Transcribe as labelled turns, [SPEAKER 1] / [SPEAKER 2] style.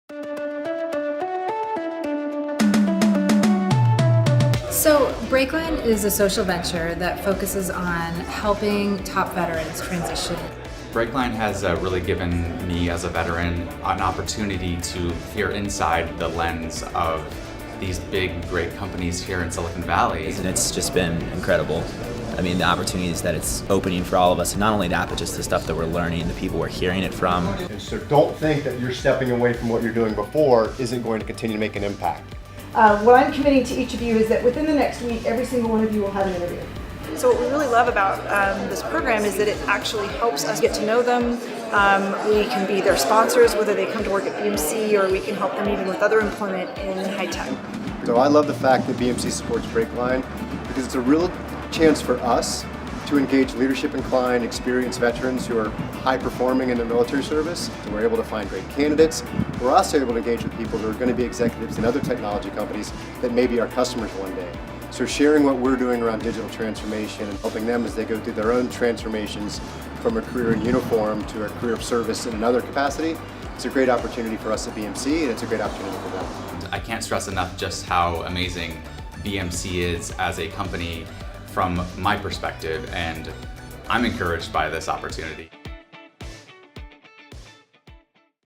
[SPEAKER 1] So BreakLine is a social venture that focuses on helping top veterans transition.
[SPEAKER 2] BreakLine has really given me as a veteran an opportunity to peer inside the lens of these big, great companies here in Silicon Valley.
[SPEAKER 3] And it's just been incredible. I mean, the opportunities that it's opening for all of us, and not only that, but just the stuff that we're learning, the people we're hearing it from.
[SPEAKER 4] And so don't think that you're stepping away from what you're doing before isn't going to continue to make an impact.
[SPEAKER 5] What I'm committing to each of you is that within the next week, every single one of you will have an interview.
[SPEAKER 6] So what we really love about this program is that it actually helps us get to know them. We can be their sponsors, whether they come to work at BMC, or we can help them even with other employment in high tech.
[SPEAKER 4] So I love the fact that BMC supports BreakLine because it's a real chance for us to engage leadership inclined, experienced veterans who are high performing in the military service. So we're able to find great candidates. We're also able to engage with people who are going to be executives in other technology companies that may be our customers one day. So sharing what we're doing around digital transformation and helping them as they go through their own transformations from a career in uniform to a career of service in another capacity, it's a great opportunity for us at BMC, and it's a great opportunity for them.
[SPEAKER 2] I can't stress enough just how amazing BMC is as a company from my perspective, and I'm encouraged by this opportunity.